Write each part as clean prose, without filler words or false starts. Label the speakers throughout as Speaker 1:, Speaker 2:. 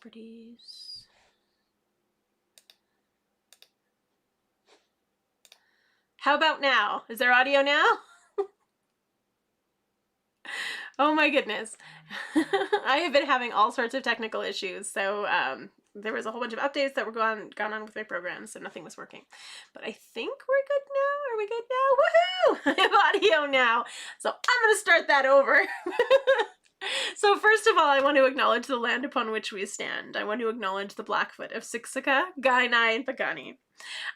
Speaker 1: Properties. How about now? Is there audio now? Oh my goodness. I have been having all sorts of technical issues. So there was a whole bunch of updates that were gone on with my program, so nothing was working. But I think we're good now. Are we good now? Woohoo! I have audio now. So I'm going to start that over. So first of all, I want to acknowledge the land upon which we stand. I want to acknowledge the Blackfoot of Siksika, Kainai, and Pagani.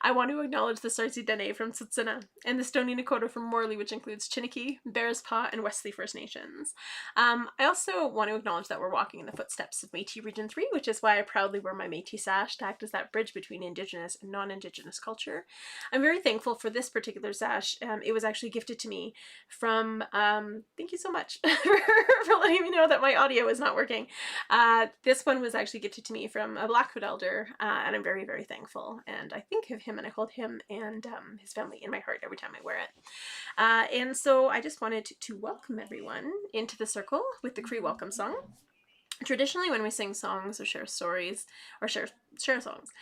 Speaker 1: I want to acknowledge the Sarsi Dene from Tsutsuna and the Stoney Nakoda from Morley, which includes Chiniki, Bearspaw, and Wesley First Nations. I also want to acknowledge that we're walking in the footsteps of Métis Region 3, which is why I proudly wear my Métis sash to act as that bridge between Indigenous and non-Indigenous culture. I'm very thankful for this particular sash. It was actually gifted to me from, thank you so much for letting me know that my audio is not working. This one was actually gifted to me from a Blackfoot elder, and I'm very, very thankful. And I think of him and I hold him and his family in my heart every time I wear it. And so I just wanted to welcome everyone into the circle with the Cree Welcome Song. Traditionally, when we sing songs or share stories or share songs,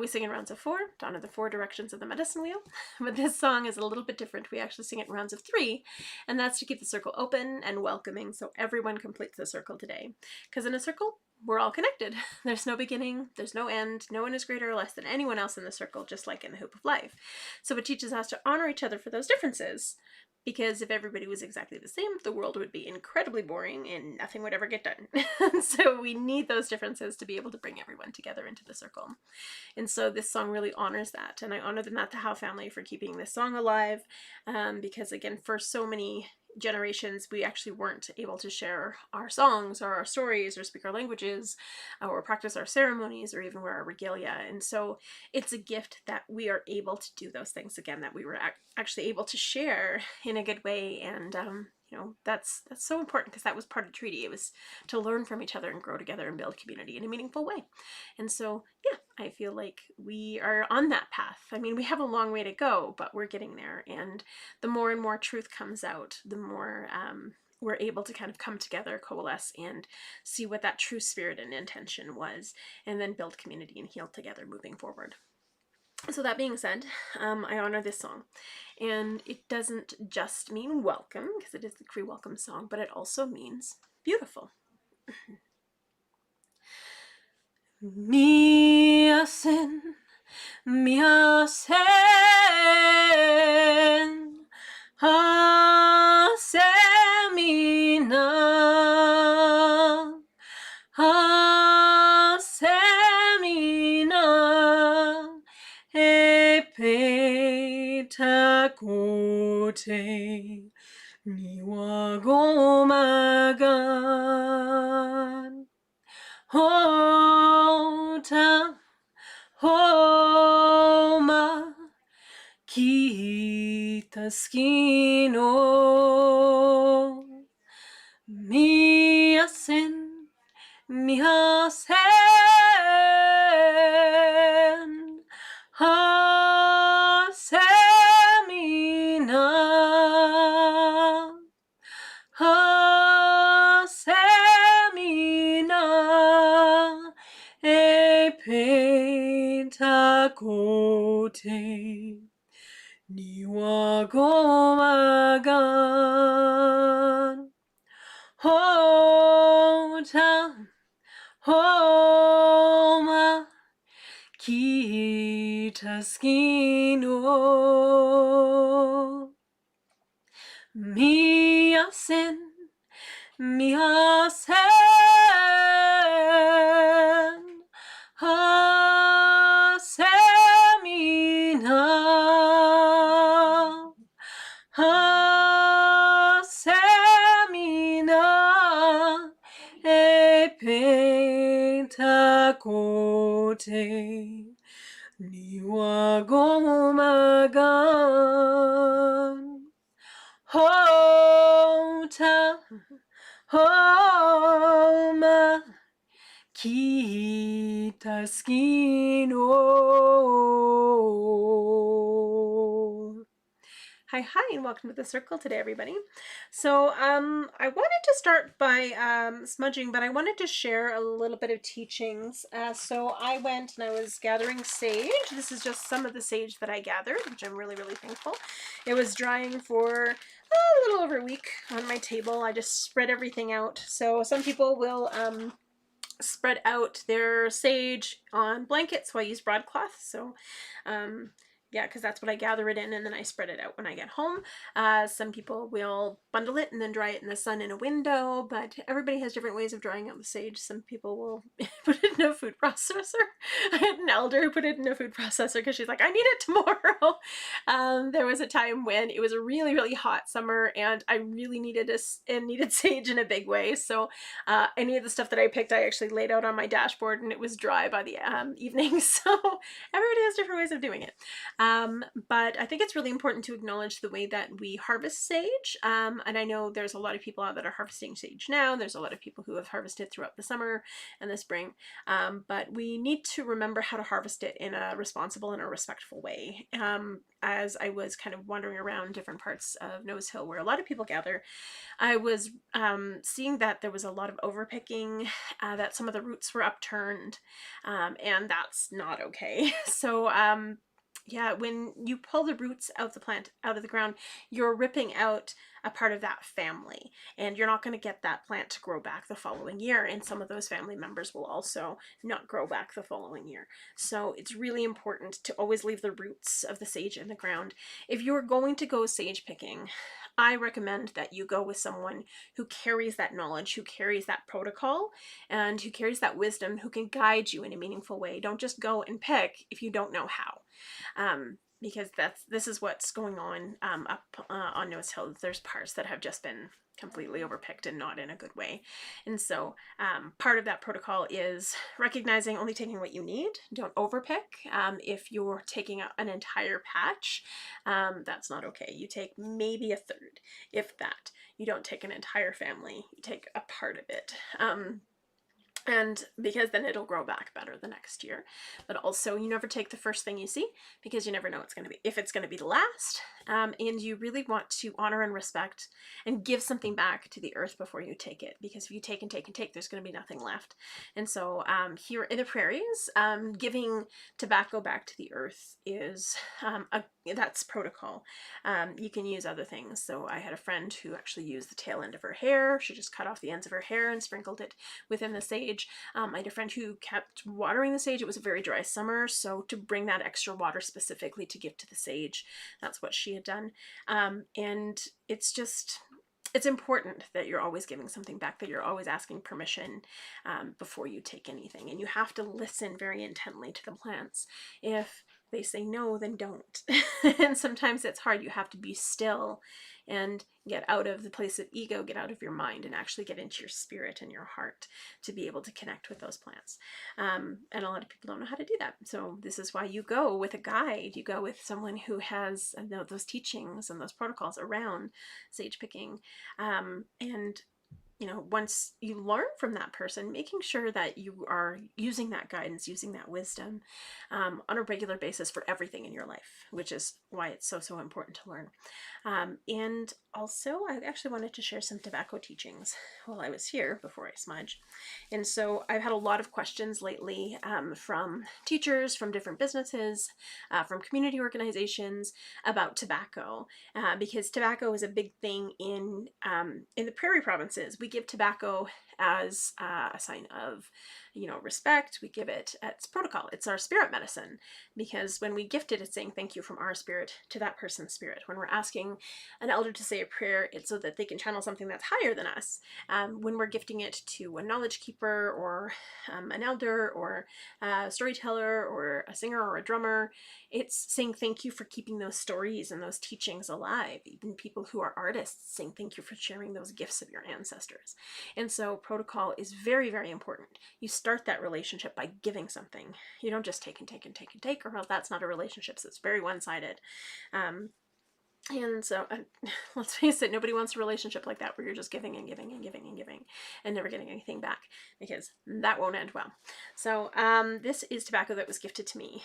Speaker 1: we sing in rounds of 4 to honor the 4 directions of the medicine wheel. But this song is a little bit different. We actually sing it in rounds of 3, and that's to keep the circle open and welcoming so everyone completes the circle today. Because in a circle, we're all connected. There's no beginning, there's no end, no one is greater or less than anyone else in the circle, just like in the hoop of life. So it teaches us to honor each other for those differences, because if everybody was exactly the same, the world would be incredibly boring and nothing would ever get done. So we need those differences to be able to bring everyone together into the circle. And so this song really honors that, and I honor the Nataha family for keeping this song alive, because again, for so many generations we actually weren't able to share our songs or our stories or speak our languages or practice our ceremonies or even wear our regalia. And so it's a gift that we are able to do those things again, that we were actually able to share in a good way. And you know, that's so important, because that was part of the treaty. It was to learn from each other and grow together and build community in a meaningful way. And so yeah, I feel like we are on that path. I mean, we have a long way to go, but we're getting there. And the more and more truth comes out, the more we're able to kind of come together, coalesce, and see what that true spirit and intention was, and then build community and heal together moving forward. So that being said, I honor this song, and it doesn't just mean welcome, because it is the Cree Welcome Song, but it also means beautiful. Miasen, miasen, hasemina, hasemina, epetakote, niwagomagan. Hota, homa, kitaskino, miasen, miasen, hasemina, hasemina, epentakote, niwagomagan. Hota, homa, kitaskino, miasen, miasen, hasemina, hasemina, epentakote, niwagomagan. Hota, homa, kitaskino. Hi, and welcome to the circle today, everybody. So, I wanted to start by smudging, but I wanted to share a little bit of teachings. So I went and I was gathering sage. This is just some of the sage that I gathered, which I'm really, really thankful. It was drying for a little over a week on my table. I just spread everything out. So some people will spread out their sage on blankets, so I use broadcloth. So yeah, because that's what I gather it in, and then I spread it out when I get home. Some people will bundle it and then dry it in the sun in a window, but everybody has different ways of drying out the sage. Some people will put it in a food processor. I had an elder who put it in a food processor because she's like, I need it tomorrow. There was a time when it was a really, really hot summer, and I really needed sage in a big way. So any of the stuff that I picked, I actually laid out on my dashboard, and it was dry by the evening. So everybody has different ways of doing it. But I think it's really important to acknowledge the way that we harvest sage. And I know there's a lot of people out that are harvesting sage now. There's a lot of people who have harvested throughout the summer and the spring. But we need to remember how to harvest it in a responsible and a respectful way. As I was kind of wandering around different parts of Nose Hill where a lot of people gather, I was seeing that there was a lot of overpicking, that some of the roots were upturned, and that's not okay. So yeah, when you pull the roots out of the plant, out of the ground, you're ripping out a part of that family, and you're not going to get that plant to grow back the following year, and some of those family members will also not grow back the following year. So it's really important to always leave the roots of the sage in the ground. If you're going to go sage picking, I recommend that you go with someone who carries that knowledge, who carries that protocol, and who carries that wisdom, who can guide you in a meaningful way. Don't just go and pick if you don't know how. Because this is what's going on up on Nose Hill. There's parts that have just been completely overpicked and not in a good way. And so part of that protocol is recognizing only taking what you need. Don't overpick. If you're taking an entire patch, that's not okay. You take maybe a third, if that. You don't take an entire family. You take a part of it. And because then it'll grow back better the next year. But also, you never take the first thing you see, because you never know if it's going to be the last. And you really want to honor and respect and give something back to the earth before you take it, because if you take and take and take, there's going to be nothing left. And so here in the prairies, giving tobacco back to the earth is that's protocol. You can use other things. So I had a friend who actually used the tail end of her hair. She just cut off the ends of her hair and sprinkled it within the sage. I had a friend who kept watering the sage. It was a very dry summer, so to bring that extra water specifically to give to the sage, that's what she had done. And it's important that you're always giving something back, that you're always asking permission before you take anything. And you have to listen very intently to the plants. If they say no, then don't. And sometimes it's hard. You have to be still and get out of the place of ego, get out of your mind, and actually get into your spirit and your heart to be able to connect with those plants. And a lot of people don't know how to do that. So this is why you go with a guide. You go with someone who has those teachings and those protocols around sage picking. And once you learn from that person, making sure that you are using that guidance, using that wisdom on a regular basis for everything in your life, which is why it's so important to learn. And also, I actually wanted to share some tobacco teachings while I was here before I smudge. And so I've had a lot of questions lately from teachers, from different businesses, from community organizations about tobacco, because tobacco is a big thing in the prairie provinces. We give tobacco as a sign of, respect. We give it, it's protocol. It's our spirit medicine, because when we gift it, it's saying thank you from our spirit to that person's spirit. When we're asking an elder to say a prayer, it's so that they can channel something that's higher than us. When we're gifting it to a knowledge keeper, or an elder, or a storyteller, or a singer, or a drummer, it's saying thank you for keeping those stories and those teachings alive. Even people who are artists saying thank you for sharing those gifts of your ancestors. And so protocol is very, very important. You start that relationship by giving something. You don't just take and take and take and take, or else that's not a relationship. So it's very one-sided. And so, let's face it, nobody wants a relationship like that where you're just giving and giving and giving and giving and never getting anything back, because that won't end well. So this is tobacco that was gifted to me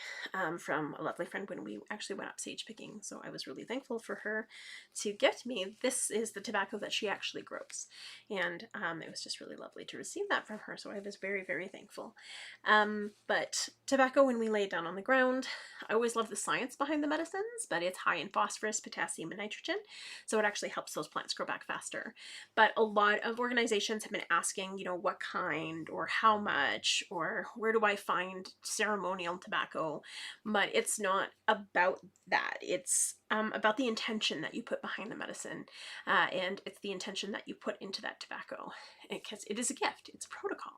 Speaker 1: from a lovely friend when we actually went up sage picking. So I was really thankful for her to gift me. This is the tobacco that she actually grows. And it was just really lovely to receive that from her. So I was very, very thankful. But tobacco, when we lay it down on the ground, I always love the science behind the medicines, but it's high in phosphorus, potassium, and nitrogen, so it actually helps those plants grow back faster. But a lot of organizations have been asking, you know, what kind or how much or where do I find ceremonial tobacco? But it's not about that. It's about the intention that you put behind the medicine, and it's the intention that you put into that tobacco, because it is a gift. It's a protocol.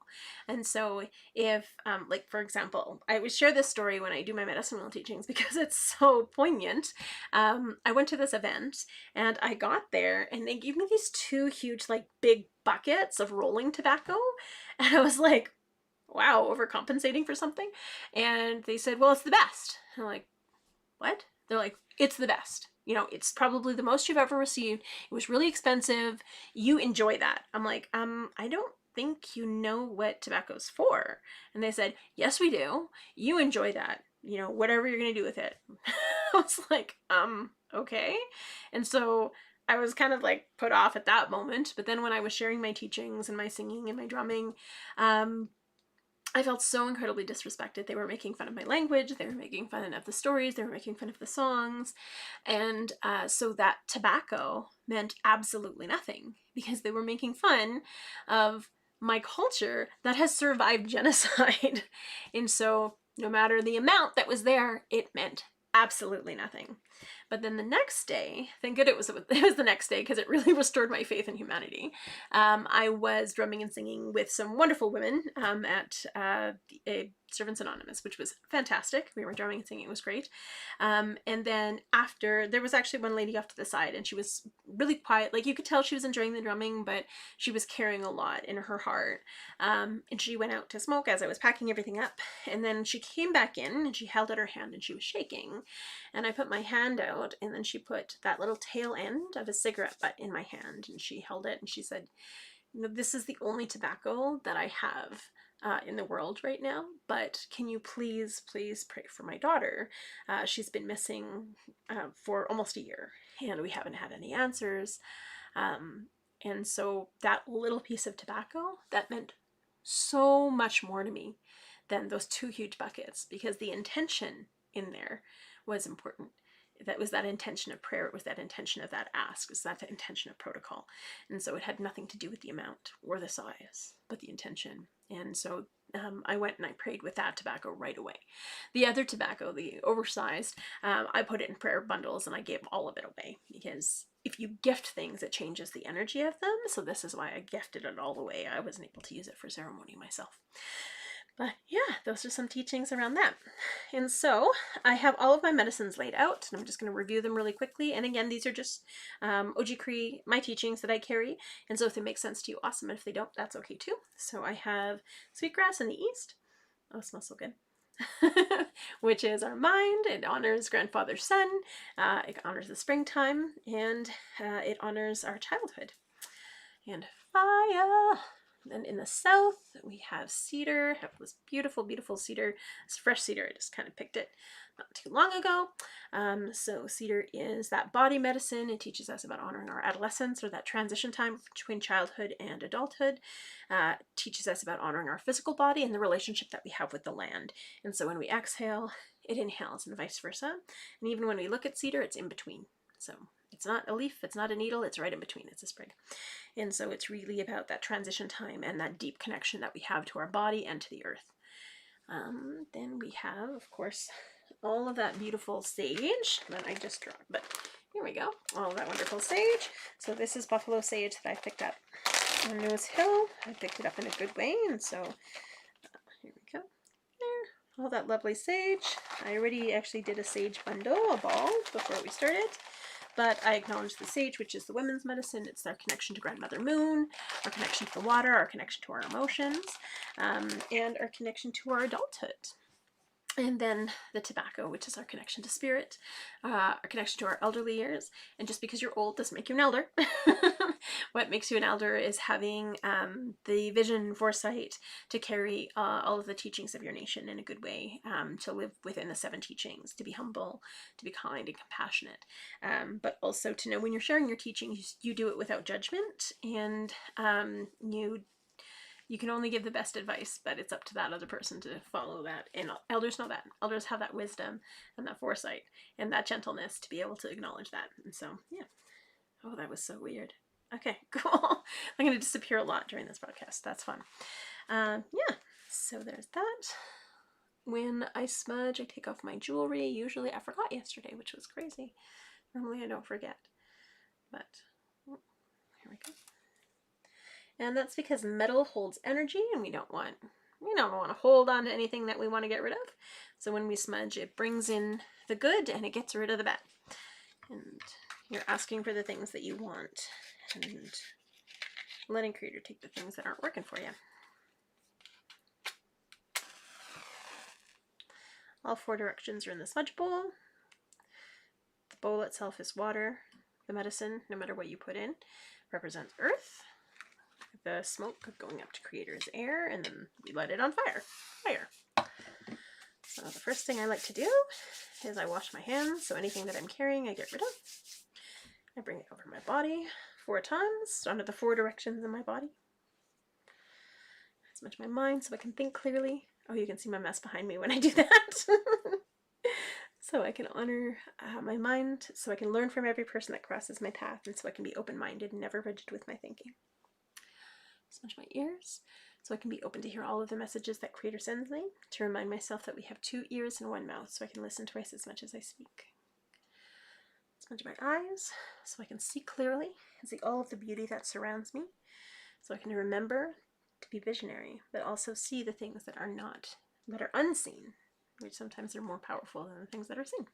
Speaker 1: And so if, like, for example, I always share this story when I do my medicine wheel teachings because it's so poignant. I went to this event and I got there and they gave me these two huge, like, big buckets of rolling tobacco. And I was like, wow, overcompensating for something. And they said, well, it's the best. And I'm like, what? They're like, it's the best. You know, it's probably the most you've ever received. It was really expensive. You enjoy that. I'm like, I don't think you know what tobacco's for. And they said, yes, we do. You enjoy that. You know, whatever you're going to do with it. I was like, okay. And so I was kind of like put off at that moment. But then when I was sharing my teachings and my singing and my drumming, I felt so incredibly disrespected. They were making fun of my language, they were making fun of the stories, they were making fun of the songs, and so that tobacco meant absolutely nothing, because they were making fun of my culture that has survived genocide. And so no matter the amount that was there, it meant absolutely nothing. But then the next day, thank God it was the next day, because it really restored my faith in humanity. I was drumming and singing with some wonderful women at Servants Anonymous, which was fantastic. We were drumming and singing, it was great. And then after, there was actually one lady off to the side, and she was really quiet. Like, you could tell she was enjoying the drumming, but she was carrying a lot in her heart. And she went out to smoke as I was packing everything up. And then she came back in and she held out her hand and she was shaking. And I put my hand out, and then she put that little tail end of a cigarette butt in my hand, and she held it and she said, you know, this is the only tobacco that I have in the world right now, but can you please pray for my daughter? She's been missing for almost a year, and we haven't had any answers. And so that little piece of tobacco, that meant so much more to me than those two huge buckets, because the intention in there was important. That was that intention of prayer. It was that intention of that ask. It was that intention of protocol. And so it had nothing to do with the amount or the size, but the intention. And so I went and I prayed with that tobacco right away. The other tobacco, the oversized, I put it in prayer bundles and I gave all of it away, because if you gift things, it changes the energy of them. So this is why I gifted it all away. I wasn't able to use it for ceremony myself. But yeah, those are some teachings around that. And so I have all of my medicines laid out, and I'm just going to review them really quickly. And again, these are just Ojikri, my teachings that I carry. And so if they make sense to you, awesome. And if they don't, that's okay too. So I have sweetgrass in the east. Oh, it smells so good. Which is our mind. It honors grandfather sun. It honors the springtime, and it honors our childhood. And fire. Then in the south, we have cedar. I have this beautiful, beautiful cedar. It's fresh cedar. I just kind of picked it not too long ago. So cedar is that body medicine. It teaches us about honoring our adolescence, or that transition time between childhood and adulthood. It teaches us about honoring our physical body and the relationship that we have with the land. And so when we exhale, it inhales, and vice versa. And even when we look at cedar, it's in between. So it's not a leaf, it's not a needle, it's right in between, it's a sprig. And so it's really about that transition time and that deep connection that we have to our body and to the earth. Then we have, of course, all of that beautiful sage that I just dropped, but here we go, all of that wonderful sage. So this is buffalo sage that I picked up on Nose Hill. I picked it up in a good way, and so here we go. There, all that lovely sage. I already actually did a sage bundle, a ball, before we started. But I acknowledge the sage, which is the women's medicine. It's our connection to Grandmother Moon, our connection to the water, our connection to our emotions, and our connection to our adulthood. And then the tobacco, which is our connection to spirit, our connection to our elderly years. And just because you're old doesn't make you an elder. What makes you an elder is having the vision and foresight to carry all of the teachings of your nation in a good way, to live within the 7 teachings, to be humble, to be kind and compassionate, but also to know when you're sharing your teachings, you do it without judgment, and you can only give the best advice, but it's up to that other person to follow that. And elders know that. Elders have that wisdom and that foresight and that gentleness to be able to acknowledge that. And so, yeah. Oh, that was so weird. Okay, cool. I'm going to disappear a lot during this podcast. That's fun. Yeah, so there's that. When I smudge, I take off my jewelry. Usually I forgot yesterday, which was crazy. Normally I don't forget. But, here we go. And that's because metal holds energy, and we don't want to hold on to anything that we want to get rid of. So when we smudge, it brings in the good and it gets rid of the bad. And you're asking for the things that you want and letting Creator take the things that aren't working for you. All 4 directions are in the smudge bowl. The bowl itself is water. The medicine, no matter what you put in, represents earth. The smoke going up to Creator's air, and then we light it on fire. So the first thing I like to do is I wash my hands, so anything that I'm carrying I get rid of. I bring it over my body 4 times, under the 4 directions in my body. I smudge my mind so I can think clearly. Oh, you can see my mess behind me when I do that. So I can honor my mind, so I can learn from every person that crosses my path, and so I can be open-minded and never rigid with my thinking. Smudge my ears so I can be open to hear all of the messages that Creator sends me, to remind myself that we have 2 ears and 1 mouth, so I can listen twice as much as I speak. Smudge my eyes so I can see clearly and see all of the beauty that surrounds me, so I can remember to be visionary, but also see the things that are unseen, which sometimes are more powerful than the things that are seen.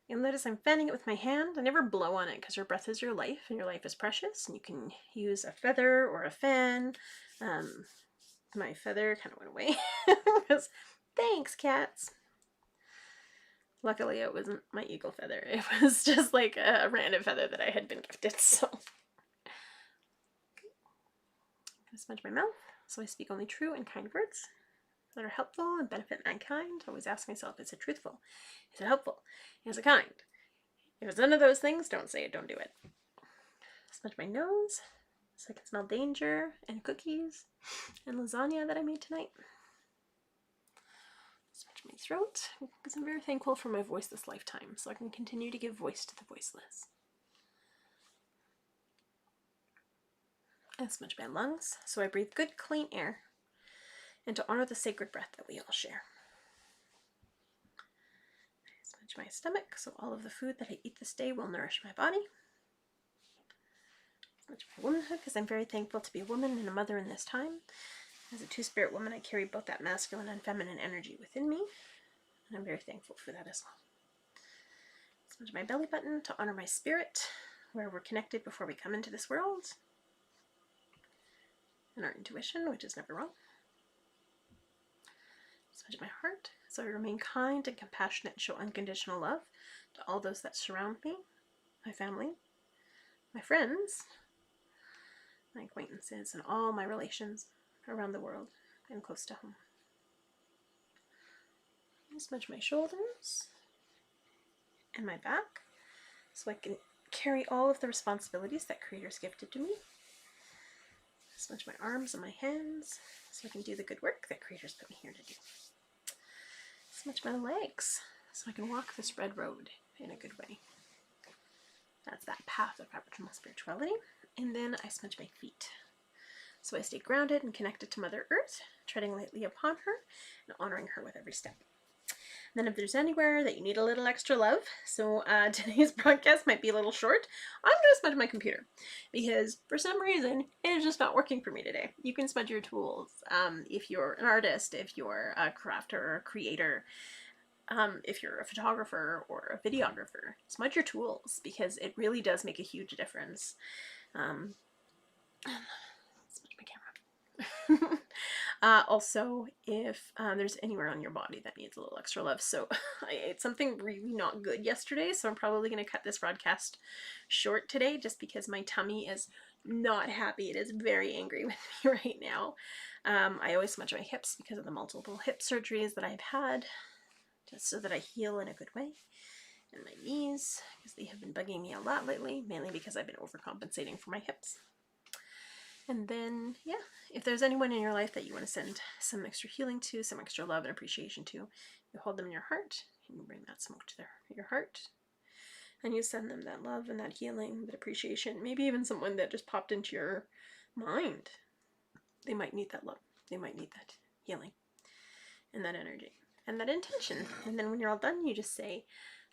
Speaker 1: You'll notice I'm fanning it with my hand. I never blow on it because your breath is your life and your life is precious, and you can use a feather or a fan. My feather kind of went away because thanks, cats. Luckily it wasn't my eagle feather. It was just like a random feather that I had been gifted, so. I'm gonna smudge my mouth so I speak only true and kind words that are helpful and benefit mankind. Always ask myself, is it truthful? Is it helpful? Is it kind? If it's none of those things, don't say it, don't do it. Smudge my nose so I can smell danger and cookies and lasagna that I made tonight. Smudge my throat because I'm very thankful for my voice this lifetime, so I can continue to give voice to the voiceless. I smudge my lungs so I breathe good, clean air, and to honor the sacred breath that we all share. I smudge my stomach so all of the food that I eat this day will nourish my body. I smudge my womanhood because I'm very thankful to be a woman and a mother in this time. As a two-spirit woman, I carry both that masculine and feminine energy within me, and I'm very thankful for that as well. I smudge my belly button to honor my spirit, where we're connected before we come into this world, and our intuition, which is never wrong. Smudge my heart so I remain kind and compassionate and show unconditional love to all those that surround me, my family, my friends, my acquaintances, and all my relations around the world and close to home. I smudge my shoulders and my back so I can carry all of the responsibilities that Creator's gifted to me. I smudge my arms and my hands so I can do the good work that Creator's put me here to do. I smudge my legs so I can walk this red road in a good way. That's that path of Aboriginal spirituality. And then I smudge my feet so I stay grounded and connected to Mother Earth, treading lightly upon her and honoring her with every step. And then if there's anywhere that you need a little extra love, so today's broadcast might be a little short, I'm going to smudge my computer because for some reason it is just not working for me today. You can smudge your tools if you're an artist, if you're a crafter or a creator, if you're a photographer or a videographer. Smudge your tools because it really does make a huge difference. Smudge my camera. Also, if there's anywhere on your body that needs a little extra love. So I ate something really not good yesterday, so I'm probably going to cut this broadcast short today just because my tummy is not happy. It is very angry with me right now. I always smudge my hips because of the multiple hip surgeries that I've had, just so that I heal in a good way. And my knees, because they have been bugging me a lot lately, mainly because I've been overcompensating for my hips. And then, yeah, if there's anyone in your life that you want to send some extra healing to, some extra love and appreciation to, you hold them in your heart, and you bring that smoke to your heart, and you send them that love and that healing, that appreciation, maybe even someone that just popped into your mind. They might need that love. They might need that healing and that energy and that intention. And then when you're all done, you just say,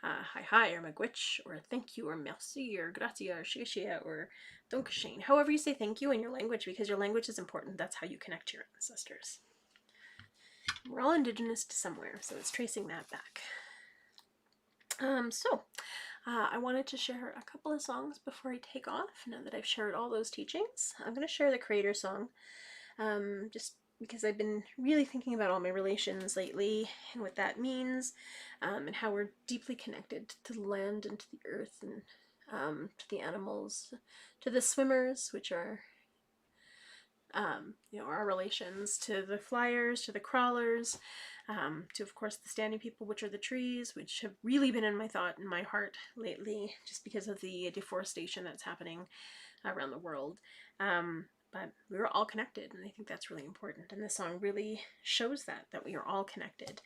Speaker 1: hi, or magwitch, or thank you, or merci, or gratia, or shishia, or donkashane. However you say thank you in your language, because your language is important. That's how you connect to your ancestors. We're all indigenous to somewhere, so it's tracing that back. I wanted to share a couple of songs before I take off, now that I've shared all those teachings. I'm going to share the Creator Song, just because I've been really thinking about all my relations lately and what that means, and how we're deeply connected to the land and to the earth, and to the animals, to the swimmers, which are our relations, to the flyers, to the crawlers, to, of course, the standing people, which are the trees, which have really been in my thought and my heart lately, just because of the deforestation that's happening around the world. But we're all connected, and I think that's really important. And this song really shows that we are all connected.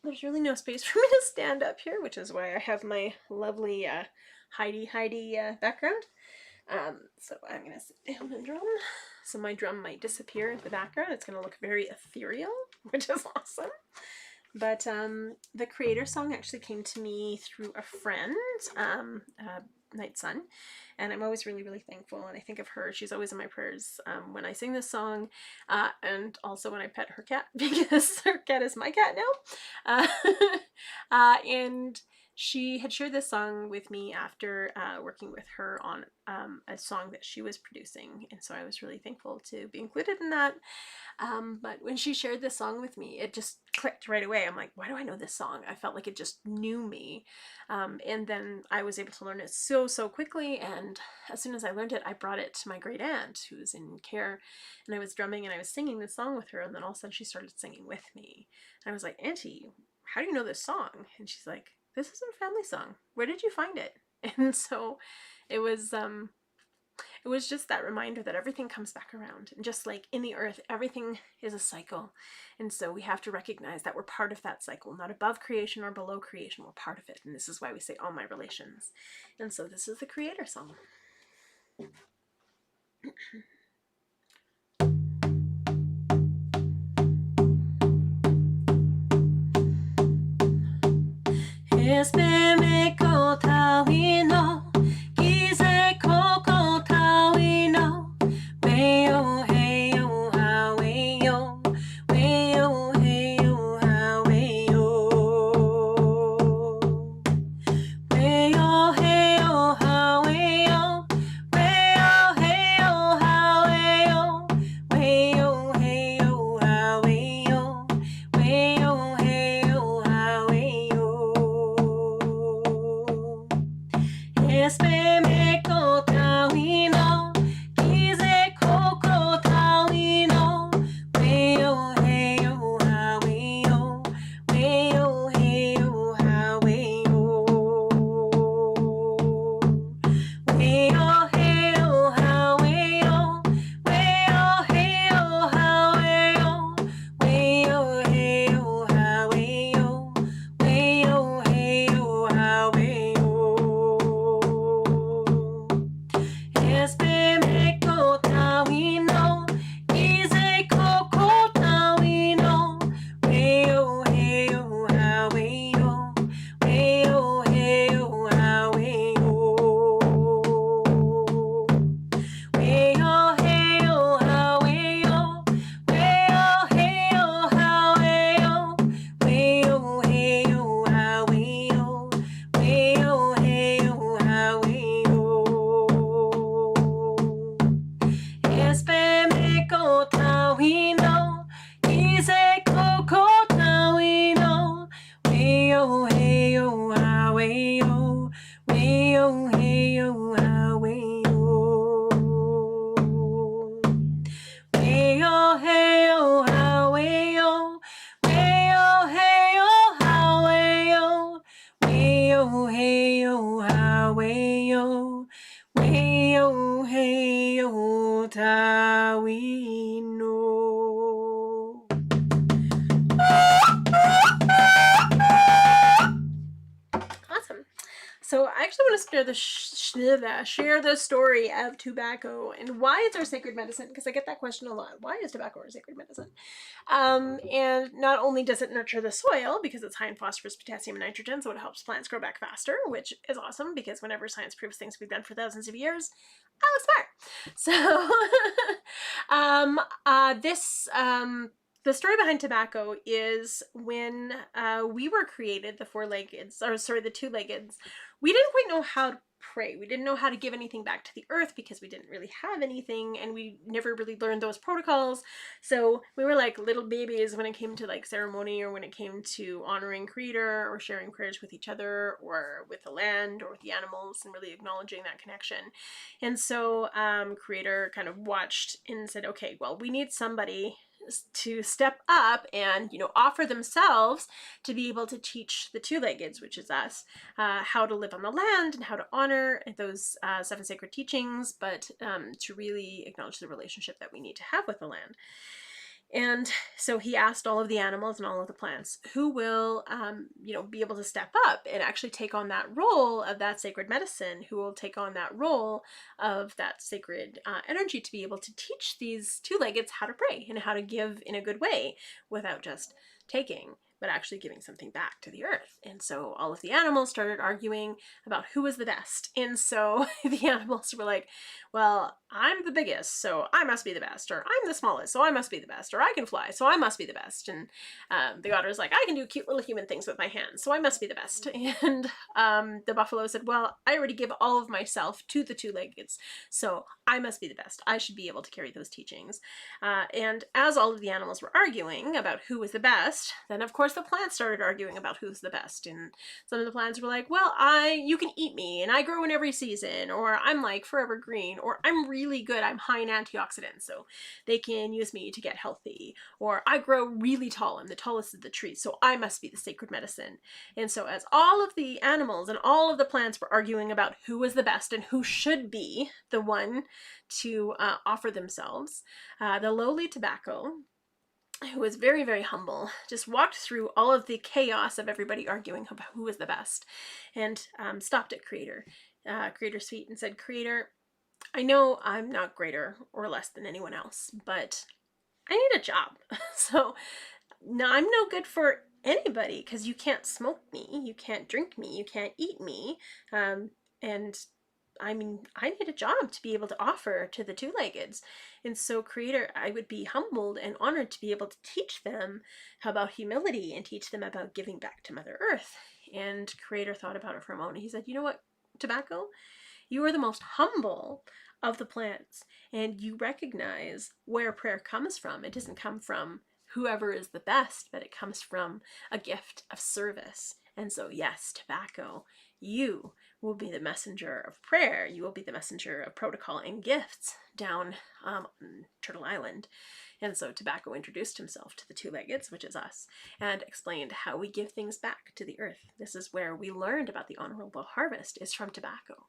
Speaker 1: There's really no space for me to stand up here, which is why I have my lovely Heidi background. So I'm going to sit down and drum. So my drum might disappear in the background. It's going to look very ethereal, which is awesome. But the Creator Song actually came to me through a friend, Night Sun, and I'm always really, really thankful, and I think of her. She's always in my prayers when I sing this song, and also when I pet her cat, because her cat is my cat now. And she had shared this song with me after working with her on a song that she was producing, and so I was really thankful to be included in that. But when she shared this song with me, it just clicked right away. I'm like, why do I know this song? I felt like it just knew me. And then I was able to learn it so quickly. And as soon as I learned it, I brought it to my great aunt who was in care. And I was drumming and I was singing this song with her. And then all of a sudden she started singing with me. And I was like, Auntie, how do you know this song? And she's like, this is our family song. Where did you find it? And so it was just that reminder that everything comes back around. And just like in the earth, everything is a cycle. And so we have to recognize that we're part of that cycle, not above creation or below creation. We're part of it. And this is why we say all my relations. And so this is the Creator Song. we know. Awesome. So I actually want to share the story of tobacco and why it's our sacred medicine, because I get that question a lot. Why is tobacco our sacred medicine? And not only does it nurture the soil because it's high in phosphorus, potassium, and nitrogen, so it helps plants grow back faster, which is awesome because whenever science proves things we've done for thousands of years, I was smart. So the story behind tobacco is when we were created, the two-leggeds, we didn't quite know how to pray. We didn't know how to give anything back to the earth because we didn't really have anything, and we never really learned those protocols. So we were like little babies when it came to like ceremony, or when it came to honoring Creator, or sharing prayers with each other, or with the land, or with the animals, and really acknowledging that connection. And so Creator kind of watched and said, okay, well, we need somebody to step up and, offer themselves to be able to teach the two-leggeds, which is us, how to live on the land and how to honor those 7 sacred teachings, but to really acknowledge the relationship that we need to have with the land. And so he asked all of the animals and all of the plants who will, be able to step up and actually take on that role of that sacred medicine, who will take on that role of that sacred energy to be able to teach these two-leggeds how to pray and how to give in a good way without just taking, but actually giving something back to the earth. And so all of the animals started arguing about who was the best. And so the animals were like, well, I'm the biggest, so I must be the best. Or I'm the smallest, so I must be the best. Or I can fly, so I must be the best. And the otter's like, I can do cute little human things with my hands, so I must be the best. And the buffalo said, well, I already give all of myself to the two-leggeds, so I must be the best. I should be able to carry those teachings. And as all of the animals were arguing about who was the best, then of course the plants started arguing about who's the best. And some of the plants were like, well, you can eat me, and I grow in every season, or I'm like forever green, or I'm really good, I'm high in antioxidants, so they can use me to get healthy, or I grow really tall, I'm the tallest of the trees, so I must be the sacred medicine. And so as all of the animals and all of the plants were arguing about who was the best and who should be the one to offer themselves, the lowly tobacco, who was very, very humble, just walked through all of the chaos of everybody arguing about who was the best, and stopped at Creator's feet and said, Creator, I know I'm not greater or less than anyone else, but I need a job. So now I'm no good for anybody because you can't smoke me, you can't drink me, you can't eat me. And I mean, I need a job to be able to offer to the two-leggeds. And so Creator, I would be humbled and honored to be able to teach them about humility and teach them about giving back to Mother Earth. And Creator thought about it for a moment. He said, you know what, Tobacco? You are the most humble of the plants, and you recognize where prayer comes from. It doesn't come from whoever is the best, but it comes from a gift of service. And so, yes, Tobacco, you will be the messenger of prayer. You will be the messenger of protocol and gifts down on Turtle Island. And so Tobacco introduced himself to the two-leggeds, which is us, and explained how we give things back to the earth. This is where we learned about the honorable harvest, is from tobacco,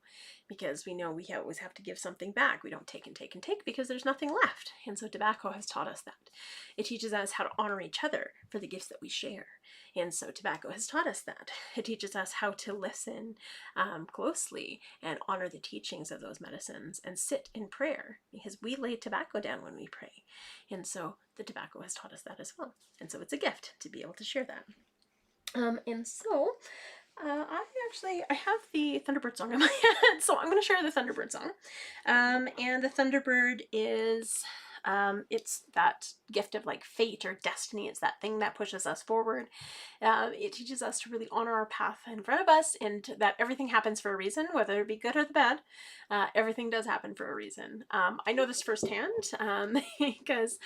Speaker 1: because we know we always have to give something back. We don't take and take and take because there's nothing left. And so tobacco has taught us that. It teaches us how to honor each other for the gifts that we share. And so tobacco has taught us that. It teaches us how to listen closely and honor the teachings of those medicines and sit in prayer, because we lay tobacco down when we pray. And so the tobacco has taught us that as well. And so it's a gift to be able to share that. And so I have the Thunderbird Song in my head, so I'm going to share the Thunderbird Song. And the Thunderbird is, it's that gift of like fate or destiny. It's that thing that pushes us forward. It teaches us to really honor our path in front of us, and that everything happens for a reason, whether it be good or the bad. Everything does happen for a reason. I know this firsthand because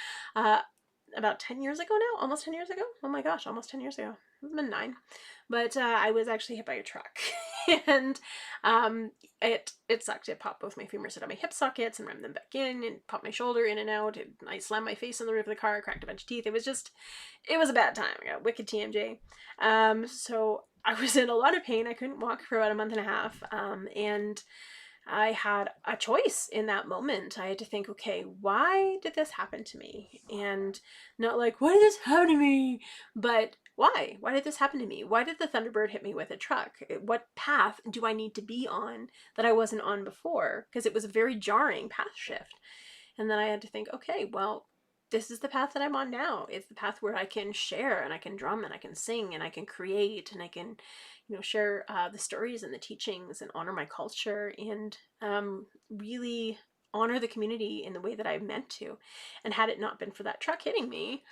Speaker 1: about 10 years ago now, almost 10 years ago. Oh my gosh, almost 10 years ago. It's been 9. But I was actually hit by a truck, and it sucked. It popped both my femurs out of my hip sockets and rammed them back in, and popped my shoulder in and out. I slammed my face on the roof of the car, cracked a bunch of teeth. It was a bad time. I got wicked TMJ. So I was in a lot of pain. I couldn't walk for about a month and a half. And I had a choice in that moment. I had to think, okay, why did this happen to me? And not like, why did this happen to me? But why? Why did this happen to me? Why did the Thunderbird hit me with a truck? What path do I need to be on that I wasn't on before? Because it was a very jarring path shift. And then I had to think, okay, well, this is the path that I'm on now. It's the path where I can share and I can drum and I can sing and I can create and I can, share the stories and the teachings and honor my culture and really honor the community in the way that I meant to. And had it not been for that truck hitting me,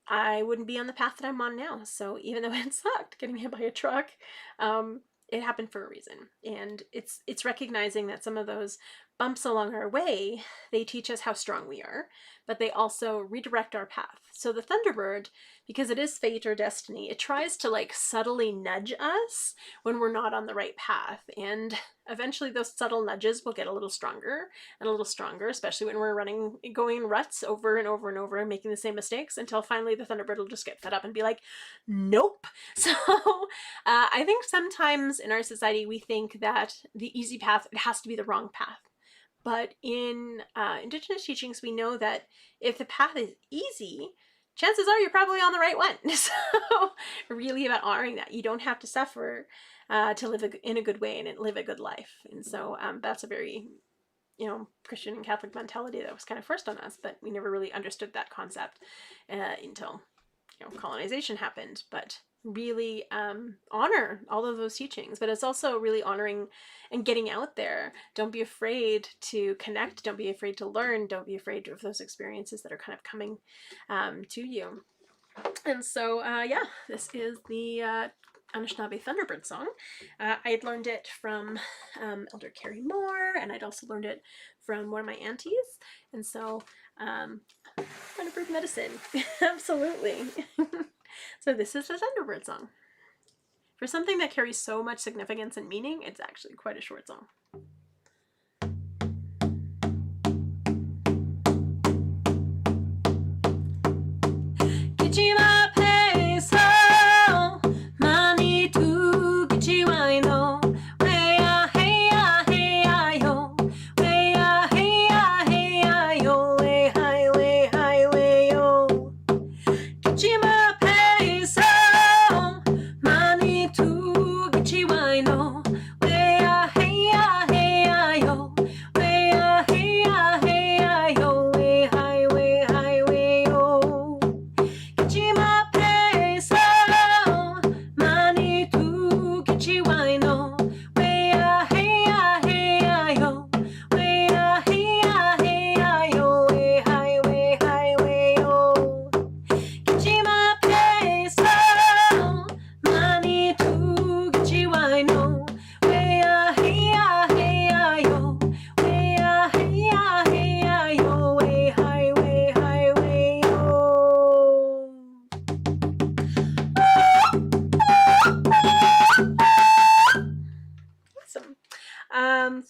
Speaker 1: I wouldn't be on the path that I'm on now. So even though it sucked getting hit by a truck, it happened for a reason. And it's recognizing that some of those bumps along our way, they teach us how strong we are, but they also redirect our path. So the Thunderbird, because it is fate or destiny, it tries to like subtly nudge us when we're not on the right path. And eventually those subtle nudges will get a little stronger and a little stronger, especially when we're going in ruts over and over and over and making the same mistakes, until finally the Thunderbird will just get fed up and be like, nope. So I think sometimes in our society we think that the easy path, it has to be the wrong path. But in Indigenous teachings, we know that if the path is easy, chances are you're probably on the right one. So really about honoring that. You don't have to suffer to live in a good way and live a good life. And so that's a very, Christian and Catholic mentality that was kind of forced on us, but we never really understood that concept until, colonization happened. But really honor all of those teachings, but it's also really honoring and getting out there. Don't be afraid to connect. Don't be afraid to learn. Don't be afraid of those experiences that are kind of coming to you. And so, yeah, this is the Anishnabe Thunderbird Song. I had learned it from Elder Carrie Moore, and I'd also learned it from one of my aunties. And so, Thunderbird medicine, absolutely. So this is the Thunderbird Song. For something that carries so much significance and meaning, it's actually quite a short song.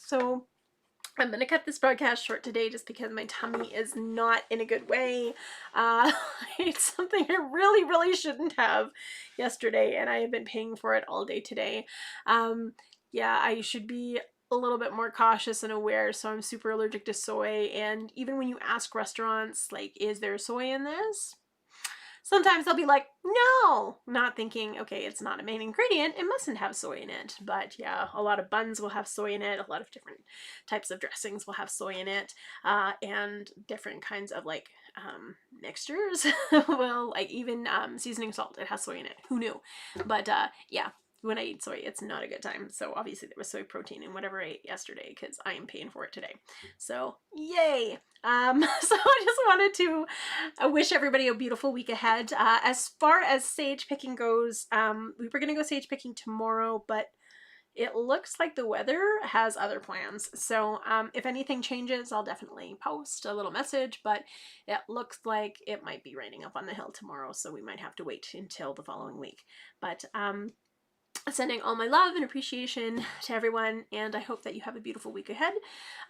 Speaker 1: So I'm going to cut this broadcast short today just because my tummy is not in a good way. I ate something I really, really shouldn't have yesterday, and I have been paying for it all day today. Yeah, I should be a little bit more cautious and aware, so I'm super allergic to soy, and even when you ask restaurants, like, is there soy in this? Sometimes they'll be like, no, not thinking, okay, it's not a main ingredient, it mustn't have soy in it. But yeah, a lot of buns will have soy in it, a lot of different types of dressings will have soy in it, and different kinds of like mixtures will, like even seasoning salt, it has soy in it. Who knew? But yeah, when I eat soy, it's not a good time. So obviously there was soy protein in whatever I ate yesterday because I am paying for it today. So yay! So I just wanted to wish everybody a beautiful week ahead. As far as sage picking goes, we were going to go sage picking tomorrow, but it looks like the weather has other plans. So if anything changes, I'll definitely post a little message, but it looks like it might be raining up on the hill tomorrow, so we might have to wait until the following week. But sending all my love and appreciation to everyone, and I hope that you have a beautiful week ahead.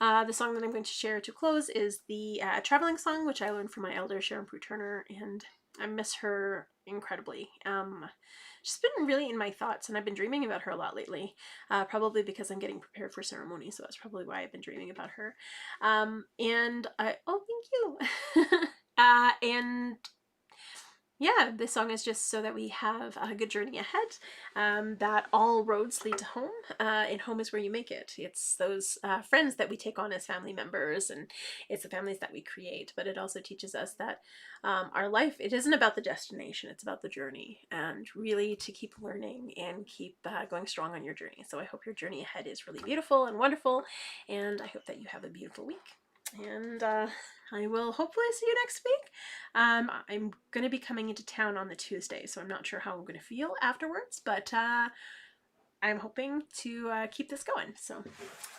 Speaker 1: The song that I'm going to share to close is the Traveling Song, which I learned from my elder, Sharon Prue Turner, and I miss her incredibly. She's been really in my thoughts, and I've been dreaming about her a lot lately, probably because I'm getting prepared for ceremony, so that's probably why I've been dreaming about her. And oh, thank you. And yeah, this song is just so that we have a good journey ahead, that all roads lead to home, and home is where you make it. It's those friends that we take on as family members, and it's the families that we create, but it also teaches us that our life, it isn't about the destination, it's about the journey, and really to keep learning and keep going strong on your journey. So I hope your journey ahead is really beautiful and wonderful, and I hope that you have a beautiful week. And I will hopefully see you next week. I'm going to be coming into town on the Tuesday, so I'm not sure how I'm going to feel afterwards, but I'm hoping to keep this going. So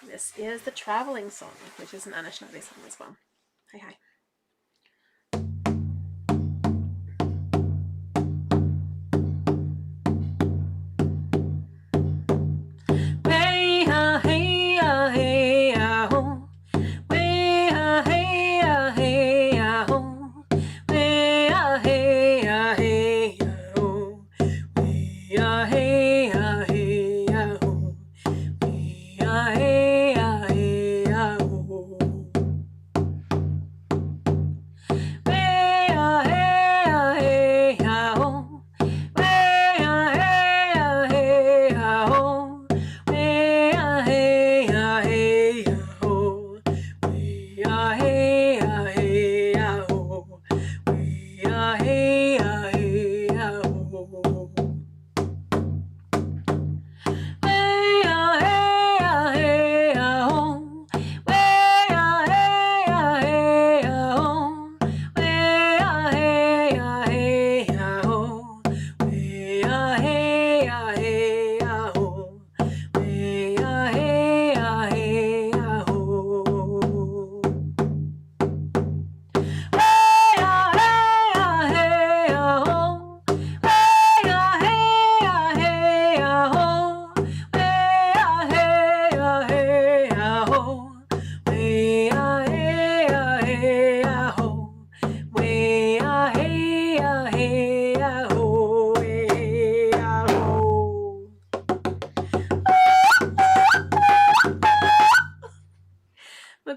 Speaker 1: this is the Traveling Song, which is an Anishnabe song as well. Hi, hi.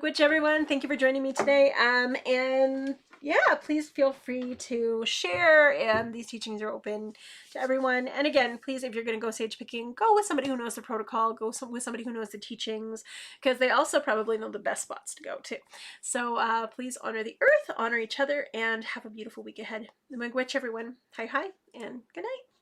Speaker 1: Which everyone, thank you for joining me today. And yeah, please feel free to share, and these teachings are open to everyone. And again, please, if you're going to go sage picking, go with somebody who knows the protocol, with somebody who knows the teachings, because they also probably know the best spots to go to. So please honor the earth, honor each other, and have a beautiful week ahead. Which everyone, hi hi, and good night.